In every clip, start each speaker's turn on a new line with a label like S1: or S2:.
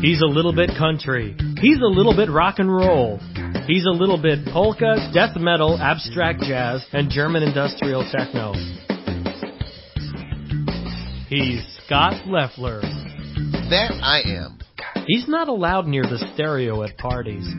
S1: He's a little bit country. He's a little bit rock and roll. He's a little bit polka, death metal, abstract jazz, and German industrial techno. He's Scott Leffler.
S2: That I am.
S1: He's not allowed near the stereo at parties.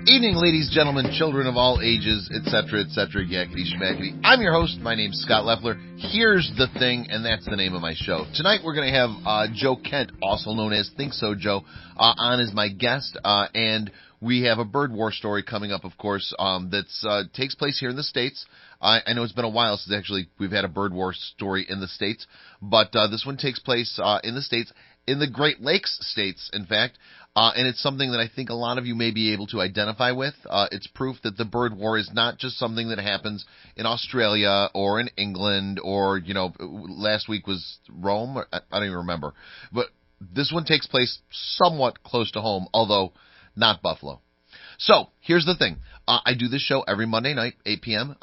S2: Evening, ladies, gentlemen, children of all ages, etc., yakety schmackety. I'm your host. My name's Scott Leffler. Here's the thing, and that's the name of my show. Tonight we're going to have Joe Kent, also known as ThinkSoJoe, on as my guest, and we have a bird war story coming up, of course, that takes place here in the States. I know it's been a while since actually we've had a bird war story in the States, but this one takes place in the States, in the Great Lakes states, in fact. And it's something that I think a lot of you may be able to identify with. It's proof that the bird war is not just something that happens in Australia or in England or, last week was Rome. I don't even remember. But this one takes place somewhat close to home, although not Buffalo. So, here's the thing. I do this show every Monday night, 8 p.m.,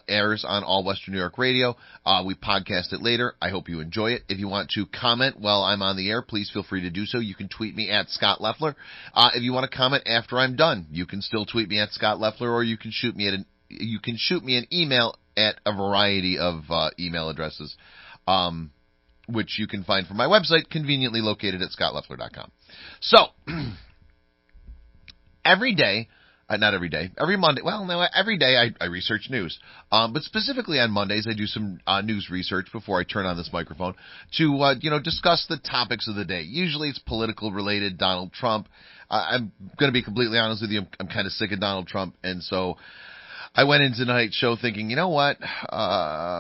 S2: airs on All Western New York Radio. We podcast it later. I hope you enjoy it. If you want to comment while I'm on the air, please feel free to do so. You can tweet me at Scott Leffler. If you want to comment after I'm done, you can still tweet me at Scott Leffler, or you can shoot me an email at a variety of email addresses, which you can find from my website, conveniently located at scottleffler.com. So, every Monday, every day I research news. But specifically on Mondays, I do some news research before I turn on this microphone to, discuss the topics of the day. Usually it's political related, Donald Trump. I'm going to be completely honest with you, I'm kind of sick of Donald Trump, and so I went into tonight's show thinking, you know what,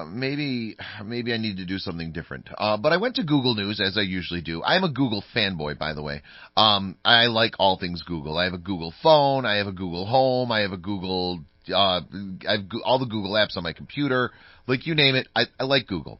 S2: maybe I need to do something different. But I went to Google News, as I usually do. I'm a Google fanboy, by the way. I like all things Google. I have a Google phone, I have a Google Home, I have a Google, I have all the Google apps on my computer. Like, you name it, I like Google.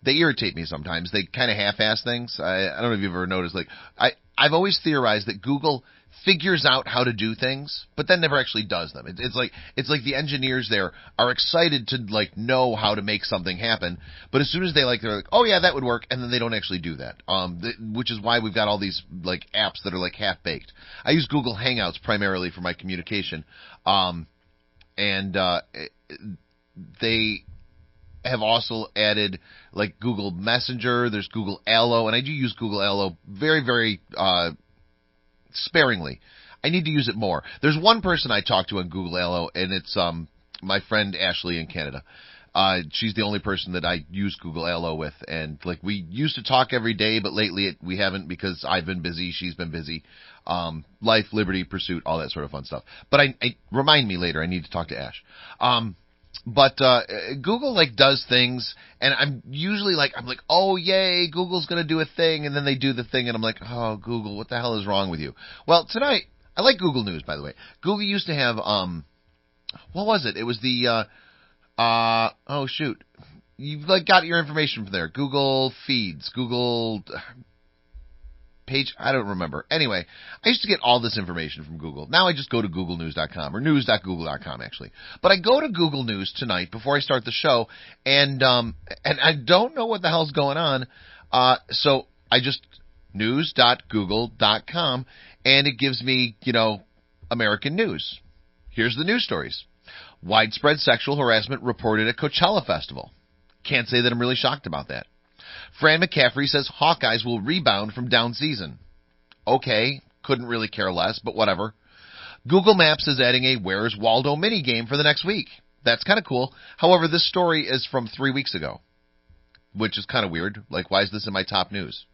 S2: They irritate me sometimes. They kind of half-ass things. I don't know if you've ever noticed. Like, I've always theorized that Google figures out how to do things, but then never actually does them. It's like the engineers there are excited to know how to make something happen, but as soon as they're like, oh yeah, that would work, and then they don't actually do that. Which is why we've got all these apps that are half baked. I use Google Hangouts primarily for my communication, and they have also added Google Messenger. There's Google Allo, and I do use Google Allo very, very sparingly. I need to use it more. There's one person I talk to on Google Allo, and it's my friend Ashley in Canada. She's the only person that I use Google Allo with, and we used to talk every day, but lately we haven't because I've been busy, she's been busy. Life, liberty, pursuit, all that sort of fun stuff. But I remind me later, I need to talk to Ash. But Google does things, and I'm usually oh yay, Google's gonna do a thing, and then they do the thing, and I'm like, oh Google, what the hell is wrong with you? Well, tonight I like Google News, by the way. Google used to have what was it? It was the oh shoot, you've got your information from there. Google Feeds, Google page, I don't remember. Anyway, I used to get all this information from Google. Now I just go to googlenews.com, or news.google.com actually. But I go to Google News tonight before I start the show, and I don't know what the hell's going on. So I just news.google.com, and it gives me, American news. Here's the news stories. Widespread sexual harassment reported at Coachella Festival. Can't say that I'm really shocked about that. Fran McCaffrey says Hawkeyes will rebound from down season. Okay, couldn't really care less, but whatever. Google Maps is adding a Where's Waldo minigame for the next week. That's kind of cool. However, this story is from 3 weeks ago, which is kind of weird. Why is this in my top news?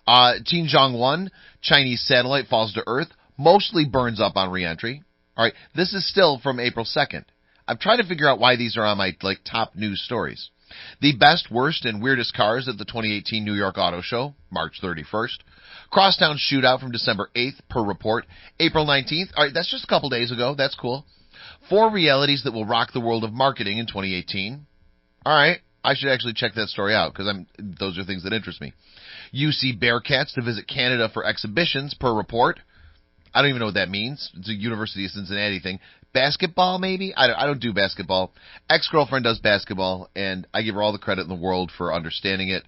S2: Tianzhong-1, Chinese satellite falls to Earth, mostly burns up on reentry. All right, this is still from April 2nd. I'm trying to figure out why these are on my top news stories. The best, worst, and weirdest cars at the 2018 New York Auto Show, March 31st. Crosstown shootout from December 8th, per report. April 19th. All right, that's just a couple days ago. That's cool. 4 realities that will rock the world of marketing in 2018. All right, I should actually check that story out because those are things that interest me. UC Bearcats to visit Canada for exhibitions, per report. I don't even know what that means. It's a University of Cincinnati thing. Basketball, maybe? I don't do basketball. Ex-girlfriend does basketball, and I give her all the credit in the world for understanding it.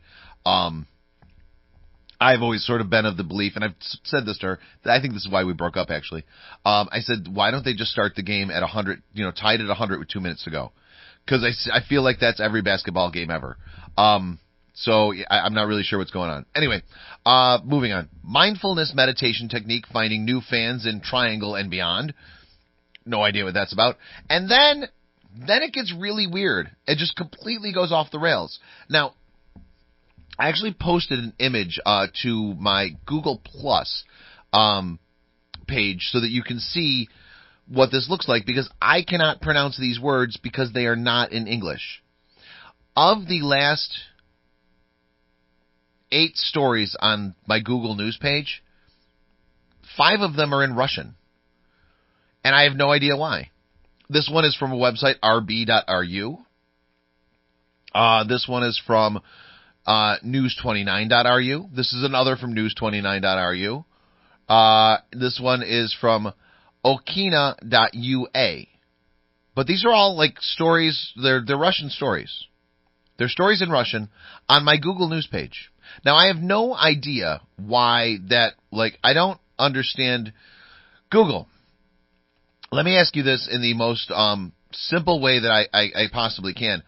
S2: I've always sort of been of the belief, and I've said this to her, that I think this is why we broke up, actually. I said, why don't they just start the game at 100, tied at 100 with 2 minutes to go? Because I feel like that's every basketball game ever. So I'm not really sure what's going on. Anyway, moving on. Mindfulness meditation technique, finding new fans in Triangle and beyond. No idea what that's about. And then it gets really weird. It just completely goes off the rails. Now, I actually posted an image to my Google Plus page so that you can see what this looks like, because I cannot pronounce these words because they are not in English. Of the last 8 stories on my Google News page, 5 of them are in Russian. And I have no idea why. This one is from a website, rb.ru. This one is from news29.ru. This is another from news29.ru. This one is from okina.ua. But these are all like stories, they're Russian stories. They're stories in Russian on my Google News page. Now, I have no idea why that, I don't understand Google. Let me ask you this in the most simple way that I possibly can.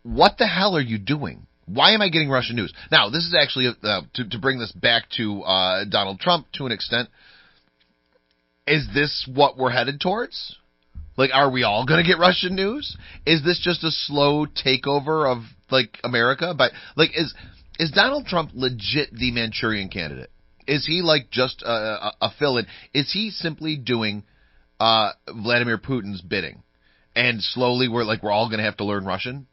S2: What the hell are you doing? Why am I getting Russian news? Now, this is actually, to bring this back to Donald Trump to an extent, is this what we're headed towards? Are we all going to get Russian news? Is this just a slow takeover of, America? But, is Donald Trump legit the Manchurian candidate? Is he, just a fill-in? Is he simply doing Vladimir Putin's bidding? And slowly we're all going to have to learn Russian?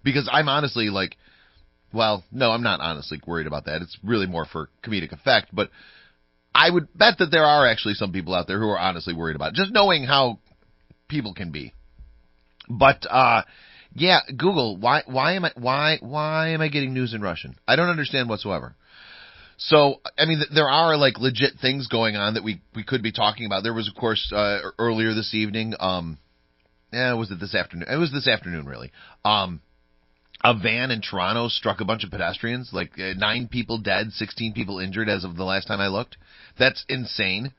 S2: Because I'm honestly, well, no, I'm not honestly worried about that. It's really more for comedic effect. But I would bet that there are actually some people out there who are honestly worried about it, just knowing how people can be. But yeah, Google, why am I getting news in Russian? I don't understand whatsoever. So, I mean, there are legit things going on that we could be talking about. There was, of course, earlier this evening. Was it this afternoon? It was this afternoon, really. A van in Toronto struck a bunch of pedestrians. 9 people dead, 16 people injured as of the last time I looked. That's insane.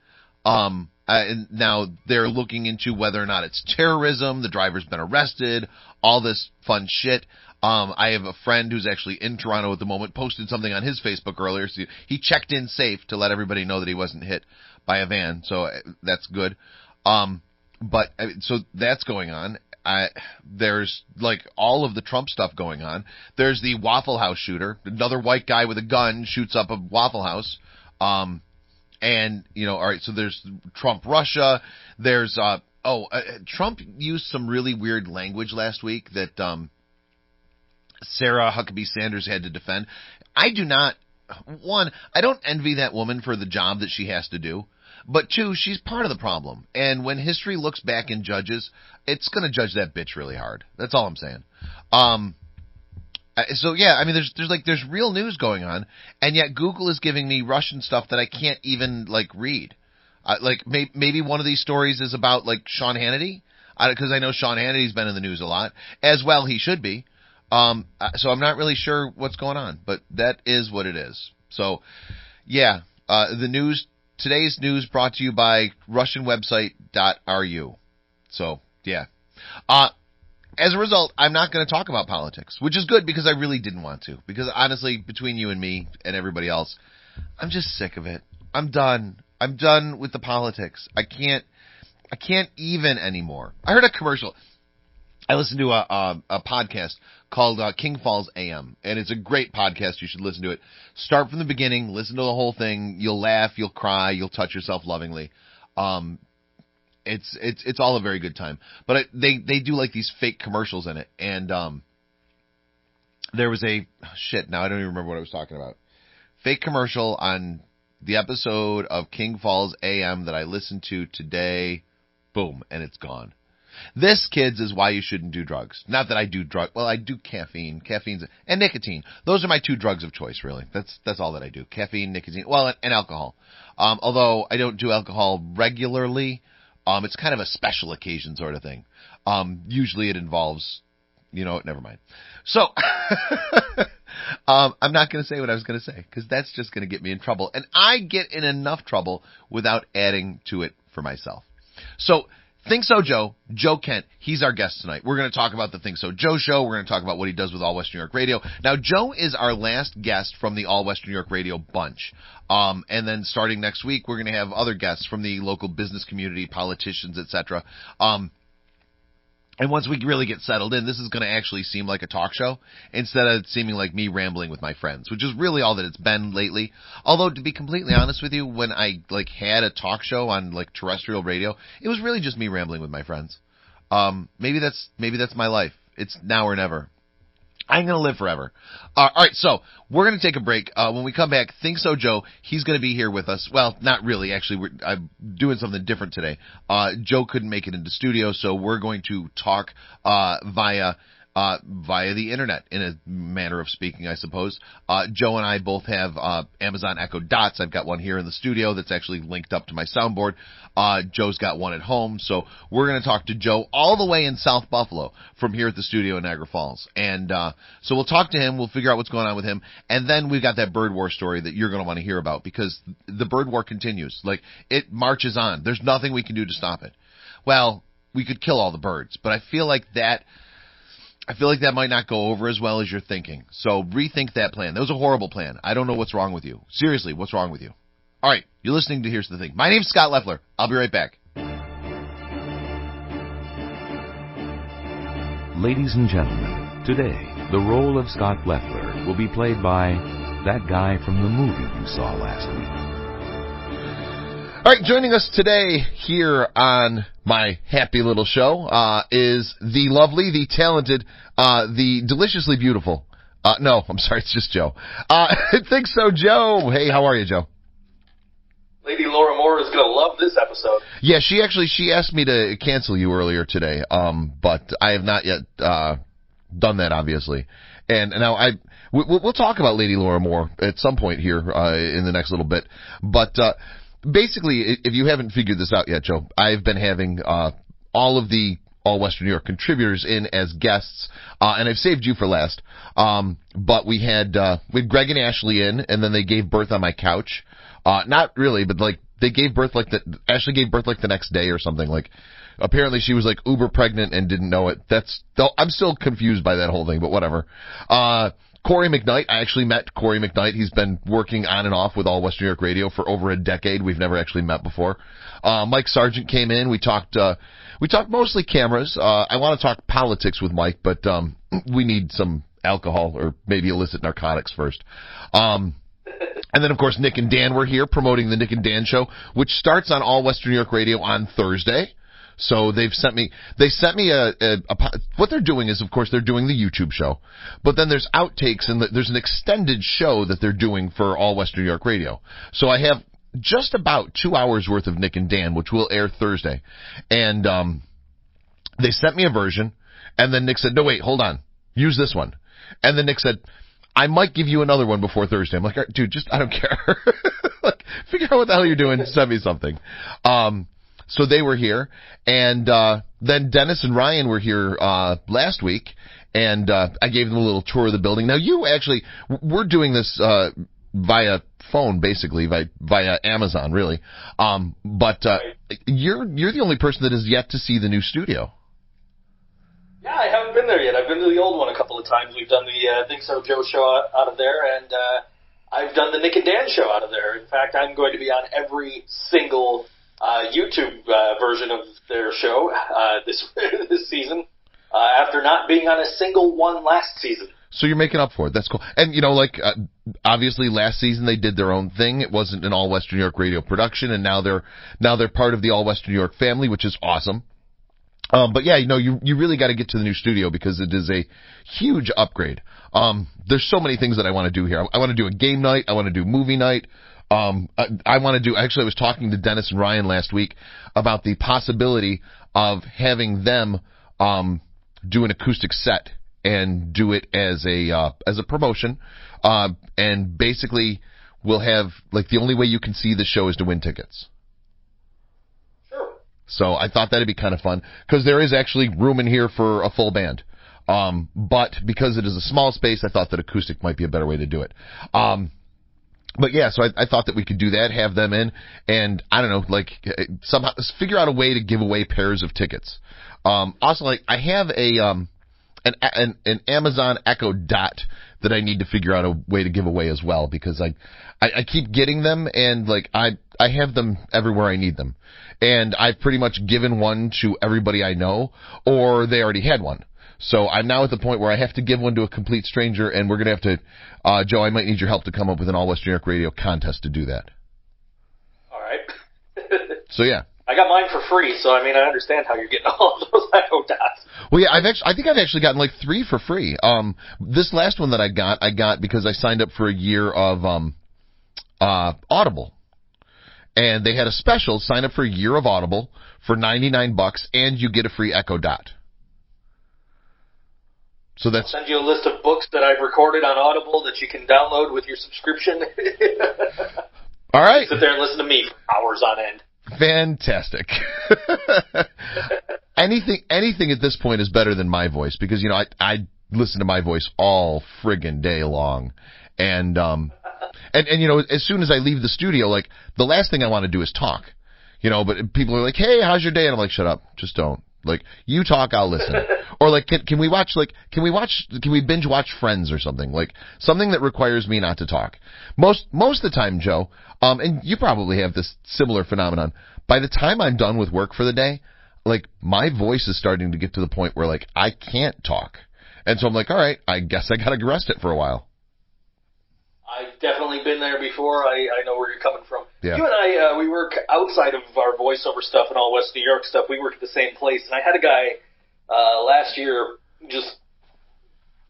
S2: And now they're looking into whether or not it's terrorism. The driver's been arrested. All this fun shit. I have a friend who's actually in Toronto at the moment, posted something on his Facebook earlier. So he checked in safe to let everybody know that he wasn't hit by a van. So that's good. So that's going on. There's all of the Trump stuff going on. There's the Waffle House shooter. Another white guy with a gun shoots up a Waffle House. And, all right, so there's Trump Russia. There's, Trump used some really weird language last week that, Sarah Huckabee Sanders had to defend. I don't envy that woman for the job that she has to do. But 2, she's part of the problem. And when history looks back and judges, it's going to judge that bitch really hard. That's all I'm saying. So yeah, I mean, there's real news going on, and yet Google is giving me Russian stuff that I can't even read. Maybe one of these stories is about Sean Hannity, because I know Sean Hannity's been in the news a lot, as well he should be. So I'm not really sure what's going on, but that is what it is. So yeah, the news. Today's news brought to you by Russian website .ru. So, yeah. As a result, I'm not going to talk about politics, which is good because I really didn't want to. Because honestly, between you and me and everybody else, I'm just sick of it. I'm done. I'm done with the politics. I can't even anymore. I heard a commercial. I listened to a podcast called King Falls AM, and it's a great podcast. You should listen to it. Start from the beginning, listen to the whole thing. You'll laugh, you'll cry, you'll touch yourself lovingly. It's all a very good time. But they do these fake commercials in it, and there was now I don't even remember what I was talking about. Fake commercial on the episode of King Falls AM that I listened to today. Boom, and it's gone. This, kids, is why you shouldn't do drugs. Not that I do well, I do caffeine, and nicotine. Those are my 2 drugs of choice, really. That's all that I do. Caffeine, nicotine, and alcohol. Although I don't do alcohol regularly, it's kind of a special occasion sort of thing. Usually it involves You know what? Never mind. So, I'm not going to say what I was going to say because that's just going to get me in trouble. And I get in enough trouble without adding to it for myself. So, ThinkSoJoe, Joe Kent, he's our guest tonight. We're going to talk about the ThinkSoJoe show. We're going to talk about what he does with All Western New York Radio. Now, Joe is our last guest from the All Western New York Radio bunch. And then starting next week, we're going to have other guests from the local business community, politicians, etc. And once we really get settled in, this is going to actually seem like a talk show instead of seeming like me rambling with my friends, which is really all that it's been lately. Although, to be completely honest with you, when I had a talk show on terrestrial radio, it was really just me rambling with my friends. Maybe that's my life. It's now or never. I'm going to live forever. All right, so we're going to take a break. When we come back, ThinkSoJoe, he's going to be here with us. Well, not really. Actually, I'm doing something different today. Joe couldn't make it into studio, so we're going to talk via the internet, in a manner of speaking, I suppose. Joe and I both have Amazon Echo Dots. I've got one here in the studio that's actually linked up to my soundboard. Joe's got one at home, so we're going to talk to Joe all the way in South Buffalo from here at the studio in Niagara Falls. And so we'll talk to him, we'll figure out what's going on with him, and then we've got that bird war story that you're going to want to hear about, because the bird war continues. It marches on. There's nothing we can do to stop it. Well, we could kill all the birds, but I feel like that might not go over as well as you're thinking. So rethink that plan. That was a horrible plan. I don't know what's wrong with you. Seriously, what's wrong with you? All right, you're listening to Here's the Thing. My name's Scott Leffler. I'll be right back.
S3: Ladies and gentlemen, today, the role of Scott Leffler will be played by that guy from the movie you saw last week.
S2: All right, joining us today here on my happy little show is the lovely, the talented, the deliciously beautiful. No, I'm sorry, it's just Joe. ThinkSoJoe. Hey, how are you, Joe?
S4: Lady Laura Moore is going to love this episode.
S2: Yeah, she asked me to cancel you earlier today, but I have not yet done that, obviously. And now we'll talk about Lady Laura Moore at some point here in the next little bit, but basically, if you haven't figured this out yet, Joe, I've been having all of the All Western New York contributors in as guests, and I've saved you for last. But we had Greg and Ashley in, and then they gave birth on my couch. Not really, but they gave birth Ashley gave birth the next day or something. Apparently she was uber pregnant and didn't know it. I'm still confused by that whole thing, but whatever. Corey McKnight, I actually met Corey McKnight. He's been working on and off with All Western New York Radio for over a decade. We've never actually met before. Mike Sargent came in. We talked mostly cameras. I want to talk politics with Mike, but we need some alcohol or maybe illicit narcotics first. And then, of course, Nick and Dan were here promoting the Nick and Dan show, which starts on All Western New York Radio on Thursday. So they sent me what they're doing is, of course, they're doing the YouTube show, but then there's outtakes and there's an extended show that they're doing for All Western New York Radio. So I have just about 2 hours worth of Nick and Dan, which will air Thursday. And they sent me a version, and then Nick said, no, wait, hold on, use this one. And then Nick said, I might give you another one before Thursday. I'm like, dude, I don't care. Figure out what the hell you're doing. Send me something. So they were here, and then Dennis and Ryan were here last week, and I gave them a little tour of the building. Now, we're doing this via phone, basically, via Amazon, really. But you're the only person that has yet to see the new studio.
S4: Yeah, I haven't been there yet. I've been to the old one a couple of times. We've done the ThinkSoJoe show out of there, and I've done the Nick and Dan show out of there. In fact, I'm going to be on every single YouTube version of their show this season, after not being on a single one last season.
S2: So you're making up for it. That's cool. And, obviously last season they did their own thing. It wasn't an All Western New York Radio production, and now they're part of the All Western New York family, which is awesome. But yeah, you really got to get to the new studio because it is a huge upgrade. There's so many things that I want to do here. I want to do a game night. I want to do movie night. I want to do, actually I was talking to Dennis and Ryan last week about the possibility of having them, do an acoustic set and do it as a promotion. And basically we'll have, the only way you can see the show is to win tickets. So I thought that'd be kind of fun because there is actually room in here for a full band. But because it is a small space, I thought that acoustic might be a better way to do it. But yeah, so I thought that we could do that, have them in, and I don't know, like somehow figure out a way to give away pairs of tickets. Also, like I have an Amazon Echo Dot that I need to figure out a way to give away as well, because I keep getting them, and like I have them everywhere I need them, and I've pretty much given one to everybody I know, or they already had one. So I'm now at the point where I have to give one to a complete stranger, and we're going to have to, Joe, I might need your help to come up with an All West New York Radio contest to do that.
S4: All right.
S2: So yeah.
S4: I got mine for free, so I mean, I understand how you're getting all of those Echo Dots.
S2: Well, yeah, I think I've actually gotten like 3 for free. This last one that I got because I signed up for a year of Audible. And they had a special, sign up for a year of Audible for $99, and you get a free Echo Dot. So
S4: I'll send you a list of books that I've recorded on Audible that you can download with your subscription.
S2: All right.
S4: Sit there and listen to me for hours on end.
S2: Fantastic. Anything at this point is better than my voice, because, you know, I listen to my voice all friggin' day long. And you know, as soon as I leave the studio, like, the last thing I want to do is talk. You know, but people are like, hey, how's your day? And I'm like, shut up. Just don't. Like, you talk, I'll listen. Or like, can we binge watch Friends or something? Like, something that requires me not to talk. Most of the time, Joe, and you probably have this similar phenomenon, by the time I'm done with work for the day, like, my voice is starting to get to the point where, like, I can't talk. And so I'm like, all right, I guess I gotta rest it for a while.
S4: I've definitely been there before. I know where you're coming from.
S2: Yeah.
S4: You and I, we work outside of our voiceover stuff and all West New York stuff. We work at the same place. And I had a guy last year just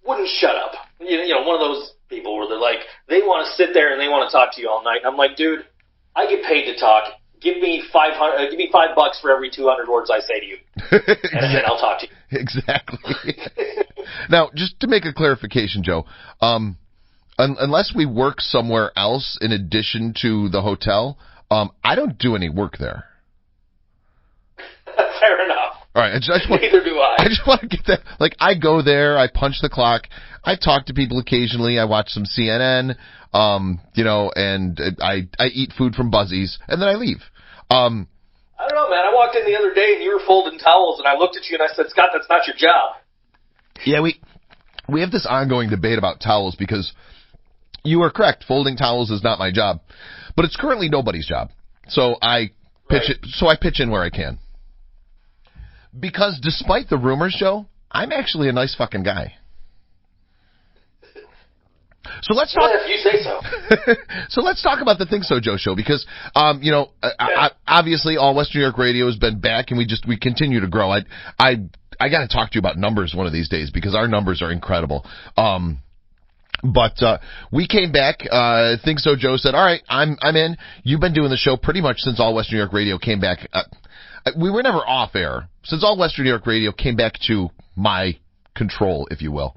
S4: wouldn't shut up. You know, one of those people where they're like, they want to sit there and they want to talk to you all night. And I'm like, dude, I get paid to talk. Give me $5 for every 200 words I say to you, and then I'll talk to you.
S2: Exactly. Now, just to make a clarification, Joe, unless we work somewhere else in addition to the hotel, I don't do any work there.
S4: Fair enough.
S2: All right.
S4: Neither do I.
S2: I just want to get that. Like, I go there, I punch the clock, I talk to people occasionally, I watch some CNN, you know, and I eat food from Buzzies, and then I leave.
S4: I don't know, man. I walked in the other day and you were folding towels, and I looked at you and I said, Scott, that's not your job.
S2: Yeah, we have this ongoing debate about towels, because you are correct. Folding towels is not my job, but it's currently nobody's job. So I pitch in where I can. Because despite the rumors, Joe, I'm actually a nice fucking guy. So let's talk.
S4: Well, if you say so.
S2: So let's talk about the ThinkSoJoe show, because you know, obviously All West New York Radio has been back, and we continue to grow. I got to talk to you about numbers one of these days, because our numbers are incredible. But we came back. ThinkSoJoe said, "All right, I'm in. You've been doing the show pretty much since All West New York Radio came back. We were never off air since All West New York Radio came back to my control, if you will.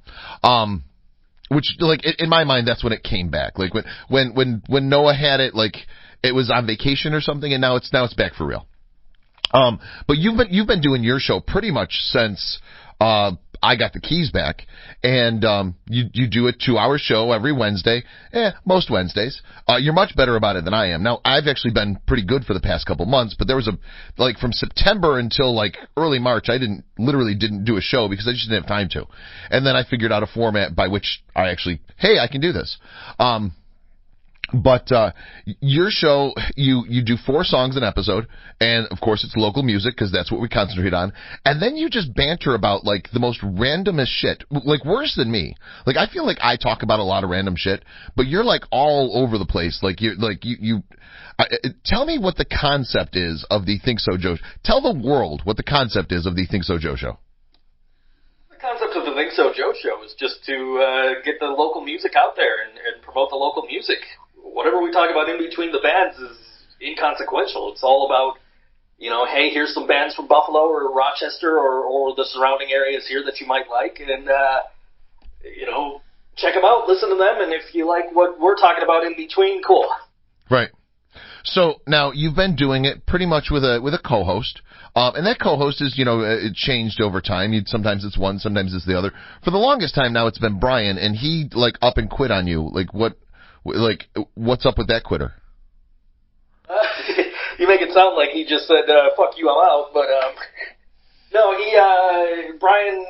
S2: Which, like, in my mind, that's when it came back. Like when Noah had it, like it was on vacation or something, and now it's back for real. But you've been doing your show pretty much since I got the keys back, and you do a 2-hour show every Wednesday, most Wednesdays. You're much better about it than I am. Now, I've actually been pretty good for the past couple months, but there was from September until like early March, I literally didn't do a show because I just didn't have time to. And then I figured out a format by which I can do this. But your show, you do 4 songs an episode, and of course it's local music because that's what we concentrate on. And then you just banter about like the most randomest shit, like worse than me. Like I feel like I talk about a lot of random shit, but you're like all over the place. Like you tell me what the concept is of the ThinkSoJoe. Tell the world what the concept is of the ThinkSoJoe show.
S4: The concept of the ThinkSoJoe show is just to get the local music out there and promote the local music. Whatever we talk about in between the bands is inconsequential. It's all about, hey, here's some bands from Buffalo or Rochester or the surrounding areas here that you might like, and, check them out, listen to them, and if you like what we're talking about in between, cool.
S2: Right. So now you've been doing it pretty much with a co-host, and that co-host is, it changed over time. Sometimes it's one, sometimes it's the other. For the longest time now, it's been Brian, and he up and quit on you. What's up with that quitter?
S4: You make it sound like he just said, "Fuck you, I'm out," but no, Brian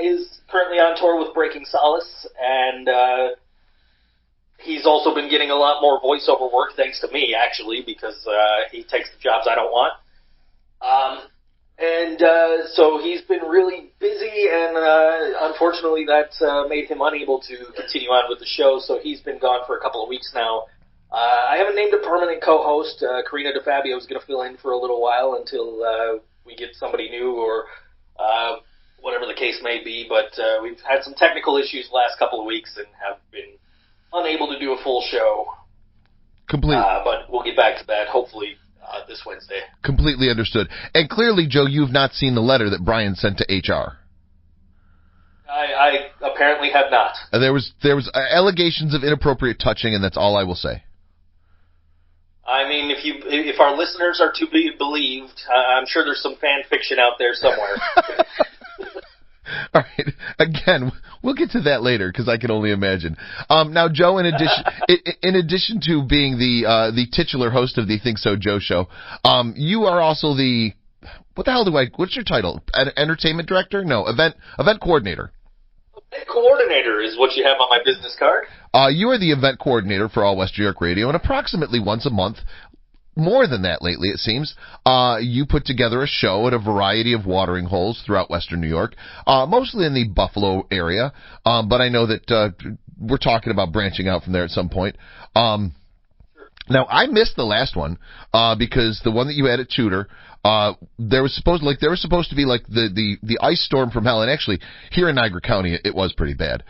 S4: is currently on tour with Breaking Solace, and he's also been getting a lot more voiceover work, thanks to me, actually, because he takes the jobs I don't want. So he's been really busy, and unfortunately that made him unable to continue on with the show, so he's been gone for a couple of weeks now. I haven't named a permanent co-host. Karina DeFabio is going to fill in for a little while until we get somebody new or whatever the case may be, but we've had some technical issues the last couple of weeks and have been unable to do a full show.
S2: Completely.
S4: But we'll get back to that, hopefully, this Wednesday.
S2: Completely understood. And clearly, Joe, you've not seen the letter that Brian sent to HR.
S4: I apparently have not.
S2: There was allegations of inappropriate touching, and that's all I will say.
S4: I mean, if our listeners are to be believed, I'm sure there's some fan fiction out there somewhere.
S2: All right. Again, we'll get to that later because I can only imagine. Now, Joe, in addition to being the titular host of the ThinkSoJoe show, you are also what's your title? Entertainment director? No, event coordinator.
S4: Event coordinator is what you have on my business card.
S2: You are the event coordinator for All West New York Radio, and approximately once a month, more than that lately it seems, you put together a show at a variety of watering holes throughout Western New York, mostly in the Buffalo area, but I know that we're talking about branching out from there at some point. Now, I missed the last one because the one that you had at Tudor, there was supposed to be like the ice storm from hell, and actually here in Niagara County it was pretty bad.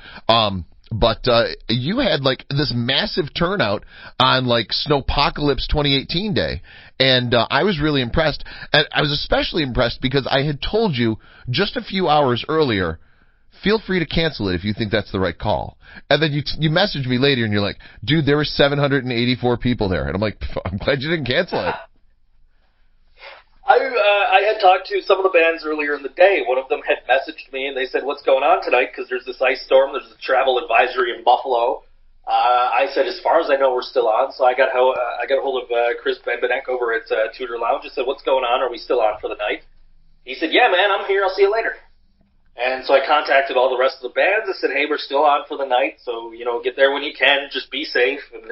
S2: But you had like this massive turnout on like Snowpocalypse 2018 day, and I was really impressed. And I was especially impressed because I had told you just a few hours earlier, feel free to cancel it if you think that's the right call. And then you messaged me later and you're like, dude, there were 784 people there. And I'm like, I'm glad you didn't cancel it.
S4: I had talked to some of the bands earlier in the day. One of them had messaged me, and they said, what's going on tonight? Because there's this ice storm. There's a travel advisory in Buffalo. I said, as far as I know, we're still on. So I got a hold of Chris Benbenek over at Tudor Lounge. I said, what's going on? Are we still on for the night? He said, yeah, man, I'm here. I'll see you later. And so I contacted all the rest of the bands. I said, hey, we're still on for the night. So, get there when you can. Just be safe. And,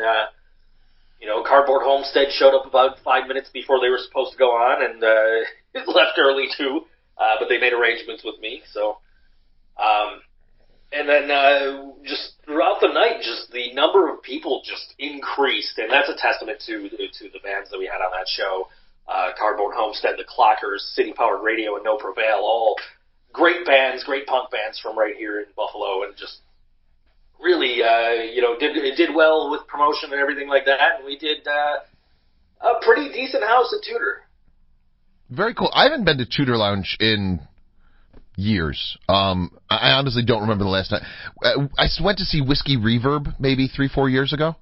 S4: Cardboard Homestead showed up about 5 minutes before they were supposed to go on, and left early too. But they made arrangements with me. So, and then just throughout the night, just the number of people just increased, and that's a testament to the bands that we had on that show. Cardboard Homestead, the Clockers, City Powered Radio, and No Prevail, all great bands, great punk bands from right here in Buffalo, and just really, did well with promotion and everything like that, and we did a pretty decent house at Tudor.
S2: Very cool. I haven't been to Tudor Lounge in years. I honestly don't remember the last time. I went to see Whiskey Reverb maybe 3-4 years ago,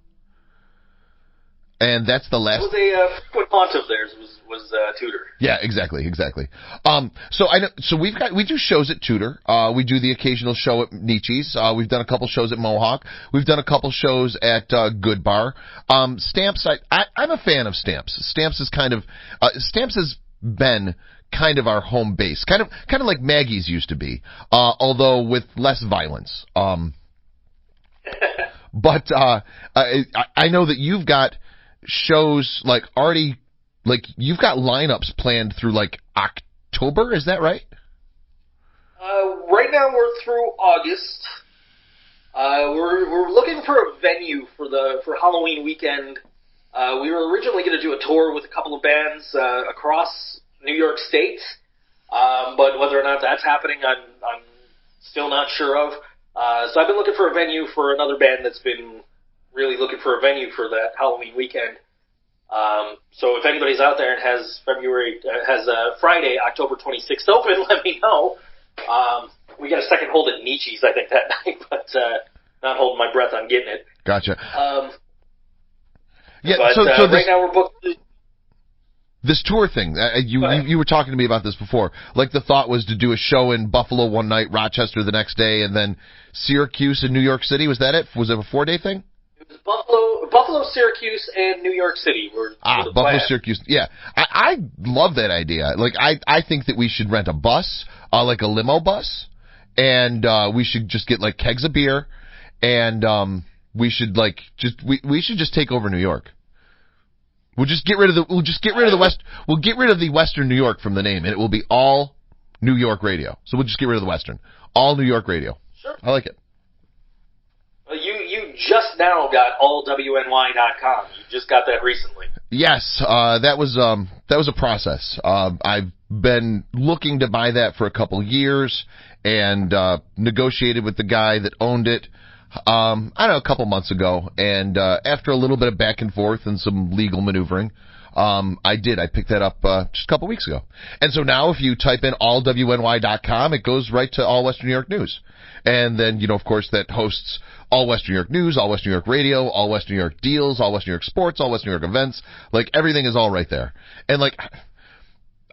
S2: and that's the last.
S4: It was a frequent haunt of theirs. Was Tudor.
S2: Yeah, exactly. So we do shows at Tudor. We do the occasional show at Nietzsche's. We've done a couple shows at Mohawk. We've done a couple shows at Good Bar. Stamps. I'm a fan of Stamps. Stamps has been kind of our home base, kind of like Maggie's used to be, although with less violence. But I know that you've got shows like already. Like, you've got lineups planned through, like, October, is that right?
S4: Right now we're through August. We're looking for a venue for Halloween weekend. We were originally going to do a tour with a couple of bands across New York State, but whether or not that's happening, I'm still not sure of. So I've been looking for a venue for another band that's been really looking for a venue for that Halloween weekend. So if anybody's out there and has Friday, October 26th open, let me know. We got a second hold at Nietzsche's, I think, that night, but not holding my breath on getting it.
S2: Gotcha. Yeah,
S4: but
S2: so
S4: right now we're booked.
S2: This tour thing, you were talking to me about this before. Like, the thought was to do a show in Buffalo one night, Rochester the next day, and then Syracuse and New York City. Was that it? Was it a 4-day thing?
S4: It was Buffalo, Syracuse, and New York City were the
S2: Buffalo,
S4: plan.
S2: Syracuse. Yeah, I love that idea. Like, I think that we should rent a bus, like a limo bus, and we should just get like kegs of beer, and we should like we should just take over New York. We'll get rid of the Western New York from the name, and it will be all New York radio. So we'll just get rid of the Western. All New York radio.
S4: Sure.
S2: I like it.
S4: Well, you just now got allwny.com. You just got that recently.
S2: Yes, that was a process. I've been looking to buy that for a couple years, and negotiated with the guy that owned it. I don't know, a couple months ago, and after a little bit of back and forth and some legal maneuvering, I picked that up just a couple weeks ago. And so now if you type in allwny.com, it goes right to All Western New York News. And then, of course, that hosts All Western New York News, All Western New York Radio, All Western New York Deals, All Western New York Sports, All Western New York Events. Like, everything is all right there. And, like,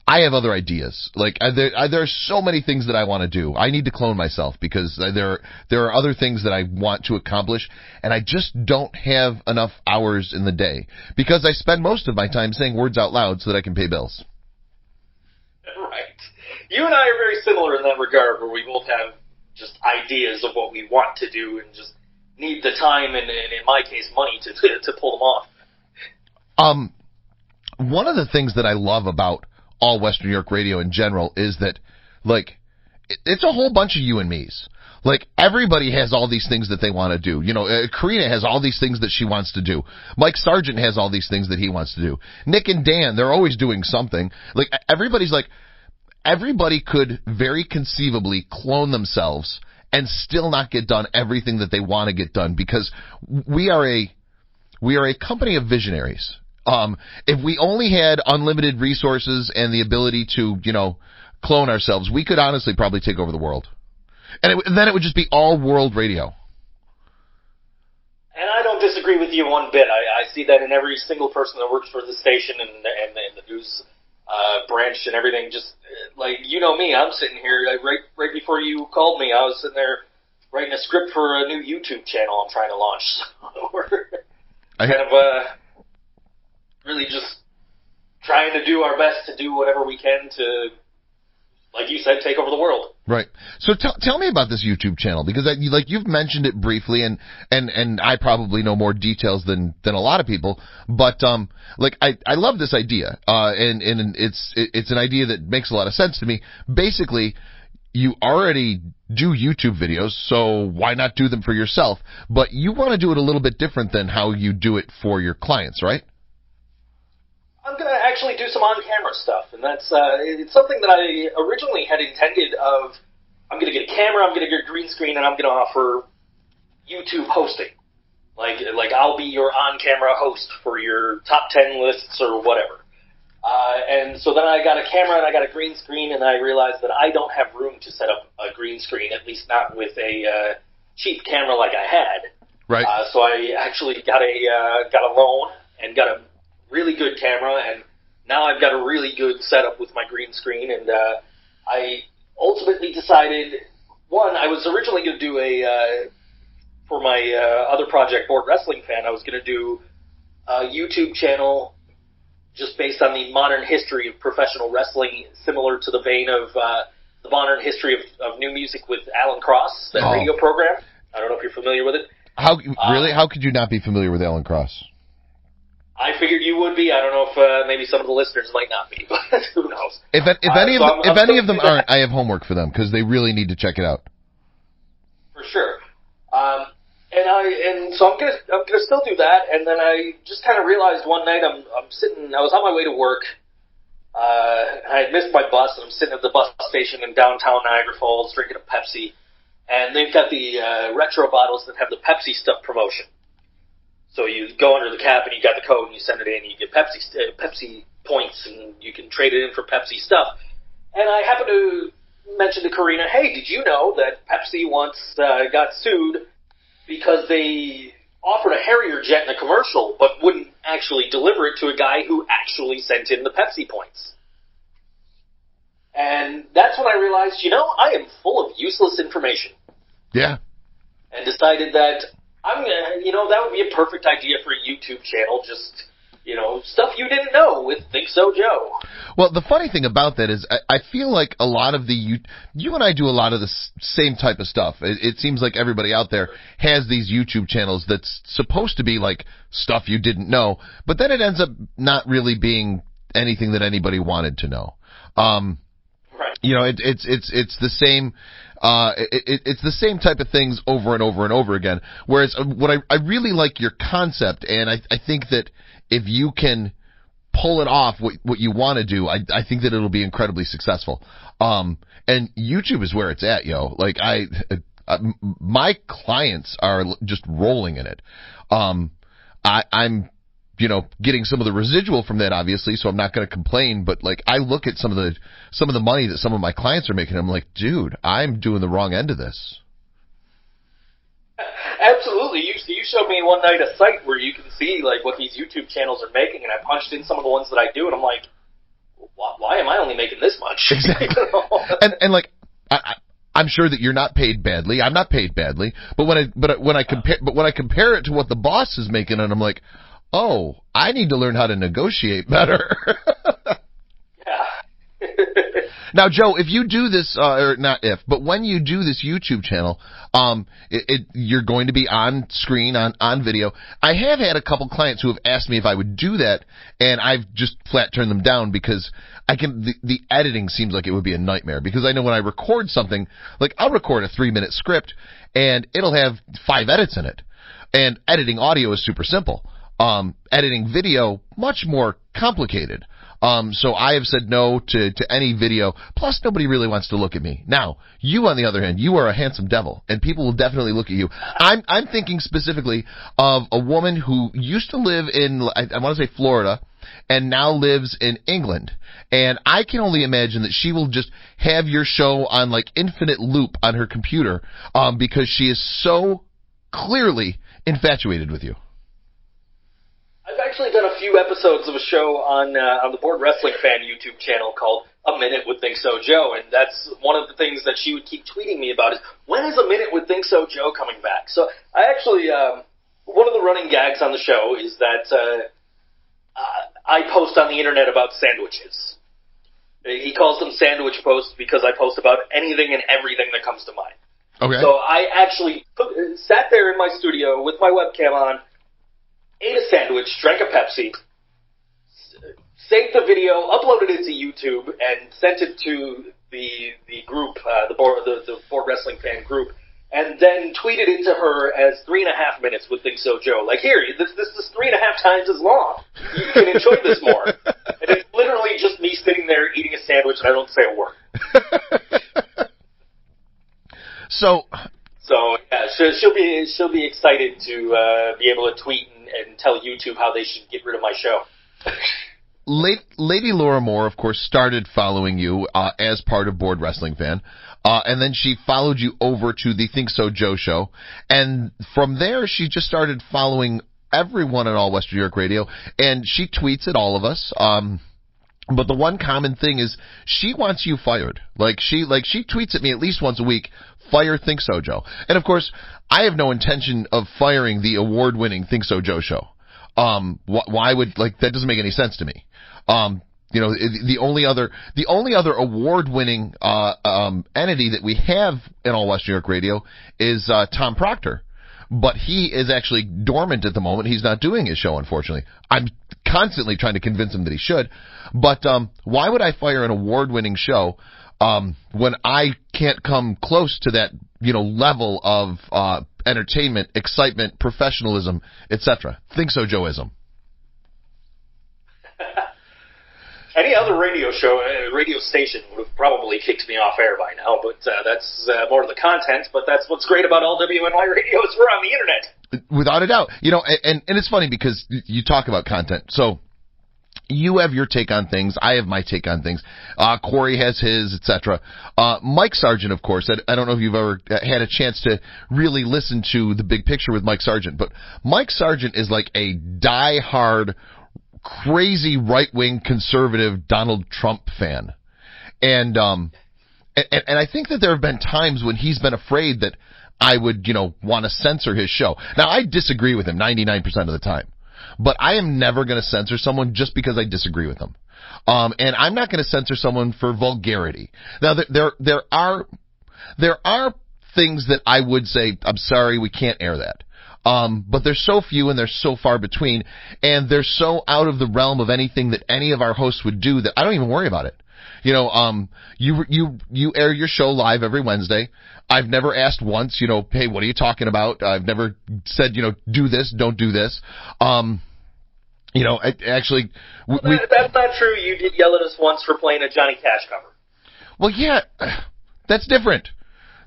S2: I have other ideas. Like, there are so many things that I want to do. I need to clone myself because there are other things that I want to accomplish, and I just don't have enough hours in the day because I spend most of my time saying words out loud so that I can pay bills.
S4: Right. You and I are very similar in that regard, where we both have just ideas of what we want to do and just need the time and in my case, money to pull them off.
S2: One of the things that I love about All Western New York Radio in general is that, like, it's a whole bunch of you and me's. Like, everybody has all these things that they want to do. Karina has all these things that she wants to do. Mike Sargent has all these things that he wants to do. Nick and Dan, they're always doing something. Like, everybody could very conceivably clone themselves and still not get done everything that they want to get done because we are a company of visionaries. If we only had unlimited resources and the ability to, clone ourselves, we could honestly probably take over the world. And then it would just be all world radio.
S4: And I don't disagree with you one bit. I see that in every single person that works for the station and the news branch and everything. Just like, me, I'm sitting here right before you called me. I was sitting there writing a script for a new YouTube channel I'm trying to launch. So we're really just trying to do our best to do whatever we can to, like you said, take over the world.
S2: Right. So tell me about this YouTube channel, because you've mentioned it briefly, and I probably know more details than a lot of people, but I love this idea, and it's an idea that makes a lot of sense to me. Basically, you already do YouTube videos, so why not do them for yourself? But you want to do it a little bit different than how you do it for your clients, right?
S4: I'm going to actually do some on-camera stuff, and that's it's something that I originally had intended of, I'm going to get a camera, I'm going to get a green screen, and I'm going to offer YouTube hosting. Like I'll be your on-camera host for your top 10 lists or whatever. And so then I got a camera and I got a green screen, and I realized that I don't have room to set up a green screen, at least not with a cheap camera like I had.
S2: Right.
S4: So I actually got a loan and got a really good camera, and now I've got a really good setup with my green screen, and I ultimately decided, one, I was originally going to do for my other project, Board Wrestling Fan, I was going to do a YouTube channel just based on the modern history of professional wrestling, similar to the vein of the modern history of new music with Alan Cross, that radio program. I don't know if you're familiar with it.
S2: How could you not be familiar with Alan Cross?
S4: I figured you would be. I don't know if maybe some of the listeners might not be, but who knows?
S2: If any of them aren't, I have homework for them because they really need to check it out.
S4: For sure. And so I'm gonna still do that. And then I just kind of realized one night I was on my way to work. I had missed my bus, and I'm sitting at the bus station in downtown Niagara Falls drinking a Pepsi, and they've got the retro bottles that have the Pepsi stuff promotion. So you go under the cap and you got the code and you send it in and you get Pepsi points and you can trade it in for Pepsi stuff. And I happened to mention to Karina, hey, did you know that Pepsi once got sued because they offered a Harrier jet in a commercial but wouldn't actually deliver it to a guy who actually sent in the Pepsi points. And that's when I realized, I am full of useless information.
S2: Yeah.
S4: And decided that I'm going to, that would be a perfect idea for a YouTube channel, just, stuff you didn't know with ThinkSoJoe.
S2: Well, the funny thing about that is I feel like a lot of you and I do a lot of the same type of stuff. It seems like everybody out there has these YouTube channels that's supposed to be like stuff you didn't know, but then it ends up not really being anything that anybody wanted to know.
S4: Right.
S2: It's the same. It's the same type of things over and over and over again. Whereas what I really like your concept, and I think that if you can pull it off, what you want to do, I think that it'll be incredibly successful. And YouTube is where it's at, yo. Like my clients are just rolling in it. I'm getting some of the residual from that, obviously, so I'm not going to complain, but like I look at some of the money that some of my clients are making, I'm like, dude, I'm doing the wrong end of this.
S4: Absolutely. You showed me one night a site where you can see like what these YouTube channels are making, and I punched in some of the ones that I do, and I'm like, why am I only making this much?
S2: Exactly. And like I'm sure that you're not paid badly. I'm not paid badly, but when I compare it to what the boss is making, and I'm like, oh, I need to learn how to negotiate better.
S4: Yeah.
S2: Now, Joe, if you do this, or not if, but when you do this YouTube channel, you're going to be on screen, on video. I have had a couple clients who have asked me if I would do that, and I've just flat turned them down because the editing seems like it would be a nightmare. Because I know when I record something, like I'll record a 3-minute script, and it'll have 5 edits in it. And editing audio is super simple. Editing video, much more complicated. So I have said no to any video. Plus, nobody really wants to look at me. Now, you, on the other hand, you are a handsome devil, and people will definitely look at you. I'm thinking specifically of a woman who used to live in, I want to say Florida, and now lives in England. And I can only imagine that she will just have your show on like infinite loop on her computer, because she is so clearly infatuated with you.
S4: I've actually done a few episodes of a show on the Board Wrestling Fan YouTube channel called A Minute with ThinkSoJoe, and that's one of the things that she would keep tweeting me about is, when is A Minute with ThinkSoJoe coming back? So I actually, one of the running gags on the show is that I post on the internet about sandwiches. He calls them sandwich posts because I post about anything and everything that comes to mind.
S2: Okay.
S4: So I actually sat there in my studio with my webcam on, ate a sandwich, drank a Pepsi, saved the video, uploaded it to YouTube, and sent it to the group, the Board Wrestling Fan group, and then tweeted it to her as 3.5 minutes with ThinkSoJoe. Like, here, this is 3.5 times as long. You can enjoy this more. And it's literally just me sitting there eating a sandwich, and I don't say a word.
S2: So
S4: yeah, she'll be excited to be able to tweet and tell YouTube how they should get rid of my show.
S2: Lady Laura Moore, of course, started following you as part of Board Wrestling Fan, and then she followed you over to the ThinkSoJoe show, and from there she just started following everyone at All Western New York Radio, and she tweets at all of us. But the one common thing is she wants you fired. She tweets at me at least once a week, fire ThinkSoJoe. And of course, I have no intention of firing the award-winning ThinkSoJoe show. Why would, that doesn't make any sense to me. The only other award-winning entity that we have in All West New York Radio is Tom Proctor. But he is actually dormant at the moment. He's not doing his show, unfortunately. I'm constantly trying to convince him that he should. But why would I fire an award-winning show when I can't come close to that, level of entertainment, excitement, professionalism, etc.? ThinkSoJoeism.
S4: Any other radio station would have probably kicked me off air by now, but that's more of the content, but that's what's great about LWNY Radio is we're on the internet.
S2: Without a doubt. And it's funny because you talk about content. So You have your take on things. I have my take on things. Corey has his, etc. Mike Sargent, of course. I don't know if you've ever had a chance to really listen to The Big Picture with Mike Sargent, but Mike Sargent is like a die-hard, crazy right-wing conservative Donald Trump fan. And I think that there have been times when he's been afraid that I would, want to censor his show. Now, I disagree with him 99% of the time. But I am never going to censor someone just because I disagree with them. And I'm not going to censor someone for vulgarity. Now, there are things that I would say, I'm sorry, we can't air that. But they're so few and they're so far between, and they're so out of the realm of anything that any of our hosts would do that I don't even worry about it. You air your show live every Wednesday. I've never asked once, hey, what are you talking about? I've never said, do this, don't do this. Actually,
S4: that's not true. You did yell at us once for playing a Johnny Cash cover.
S2: Well, yeah, that's different.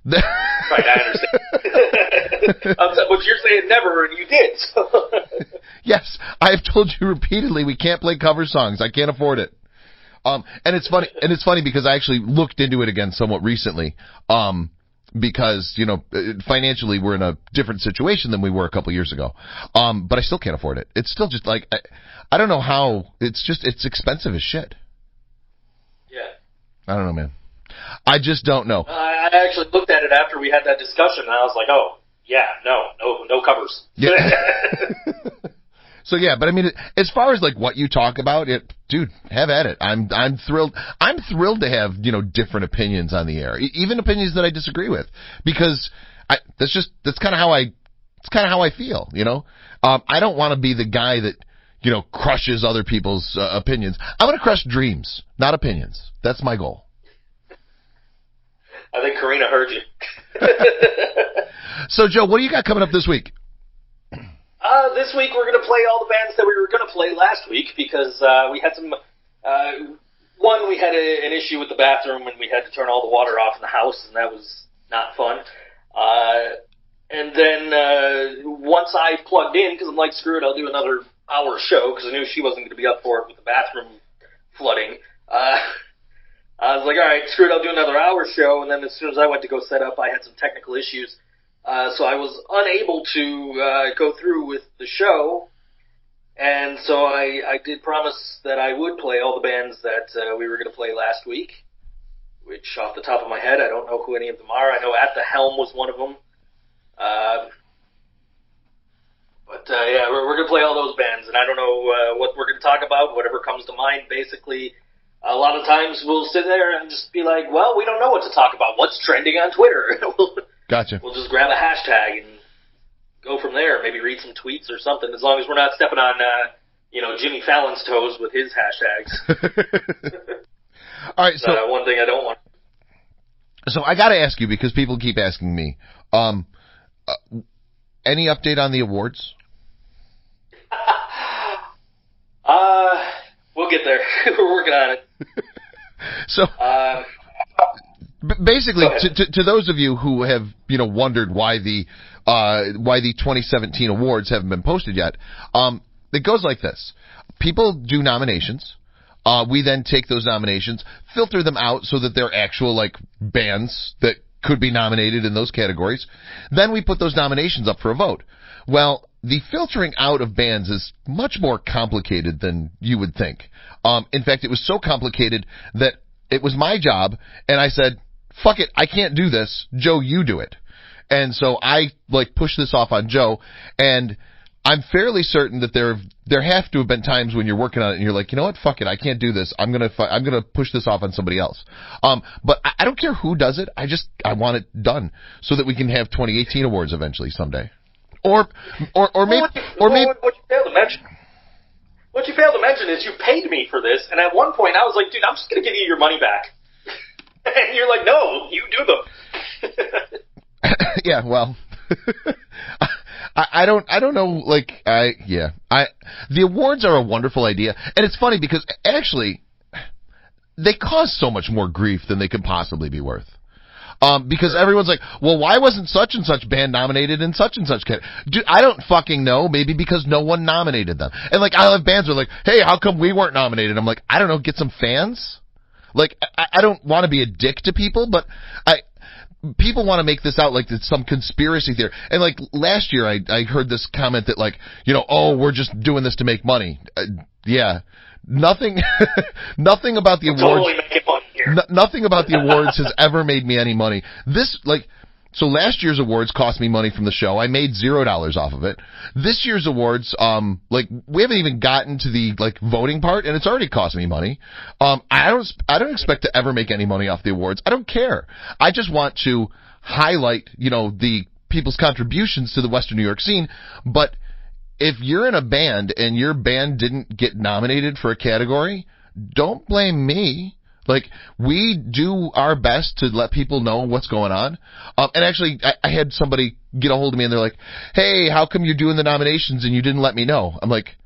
S4: Right, I understand. But you're saying never, and you did. So.
S2: Yes, I have told you repeatedly we can't play cover songs. I can't afford it. And it's funny because I actually looked into it again somewhat recently. Because, financially we're in a different situation than we were a couple years ago. But I still can't afford it. It's still just like, I don't know how, it's expensive as shit.
S4: Yeah.
S2: I don't know, man. I just don't know.
S4: I actually looked at it after we had that discussion and I was like, oh, yeah, no covers.
S2: Yeah. So yeah, but I mean, as far as like what you talk about, dude, have at it. I'm thrilled. I'm thrilled to have, different opinions on the air, even opinions that I disagree with, because that's kind of how I feel, I don't want to be the guy that, crushes other people's opinions. I want to crush dreams, not opinions. That's my goal.
S4: I think Karina heard you.
S2: So Joe, what do you got coming up this week?
S4: This week we're going to play all the bands that we were going to play last week because we had some. One, we had an issue with the bathroom and we had to turn all the water off in the house, and that was not fun. And then once I plugged in, because I'm like, screw it, I'll do another hour show because I knew she wasn't going to be up for it with the bathroom flooding. I was like, all right, screw it, I'll do another hour show. And then as soon as I went to go set up, I had some technical issues. So I was unable to go through with the show, and so I did promise that I would play all the bands that we were going to play last week, which off the top of my head, I don't know who any of them are. I know At the Helm was one of them. Yeah, we're going to play all those bands, and I don't know what we're going to talk about, whatever comes to mind. Basically, a lot of times we'll sit there and just be like, well, we don't know what to talk about. What's trending on Twitter?
S2: Gotcha.
S4: We'll just grab a hashtag and go from there. Maybe read some tweets or something, as long as we're not stepping on, Jimmy Fallon's toes with his hashtags.
S2: All right, so
S4: one thing I don't want.
S2: So I got to ask you, because people keep asking me, any update on the awards?
S4: We'll get there. We're working on it.
S2: So. Basically, to those of you who have, wondered why the 2017 awards haven't been posted yet, it goes like this. People do nominations. We then take those nominations, filter them out so that they're actual, bands that could be nominated in those categories. Then we put those nominations up for a vote. Well, the filtering out of bands is much more complicated than you would think. In fact, it was so complicated that it was my job, and I said, fuck it, I can't do this. Joe, you do it. And so I pushed this off on Joe, and I'm fairly certain that there have to have been times when you're working on it and you're like, you know what, fuck it, I can't do this. I'm gonna push this off on somebody else. But I don't care who does it. I want it done so that we can have 2018 awards eventually someday. Or maybe.
S4: What you failed to mention is you paid me for this, and at one point I was like, dude, I'm just gonna give you your money back. And you're like, no, you do them.
S2: Yeah, well, I don't know. The awards are a wonderful idea, and it's funny because actually they cause so much more grief than they could possibly be worth. Because everyone's like, well, why wasn't such and such band nominated in such and such category? Dude, I don't fucking know. Maybe because no one nominated them. And like, I have bands who are like, hey, how come we weren't nominated? I'm like, I don't know, get some fans? Like, I don't want to be a dick to people, but people want to make this out like it's some conspiracy theory. And like last year, I heard this comment that like, oh, we're just doing this to make money. Yeah. Nothing about the awards.
S4: Totally making money here.
S2: Nothing about the awards has ever made me any money. So last year's awards cost me money from the show. I made $0 off of it. This year's awards, we haven't even gotten to the voting part, and it's already cost me money. I don't expect to ever make any money off the awards. I don't care. I just want to highlight, the people's contributions to the Western New York scene. But if you're in a band and your band didn't get nominated for a category, don't blame me. We do our best to let people know what's going on. And actually, I had somebody get a hold of me and they're like, hey, how come you're doing the nominations and you didn't let me know? I'm like,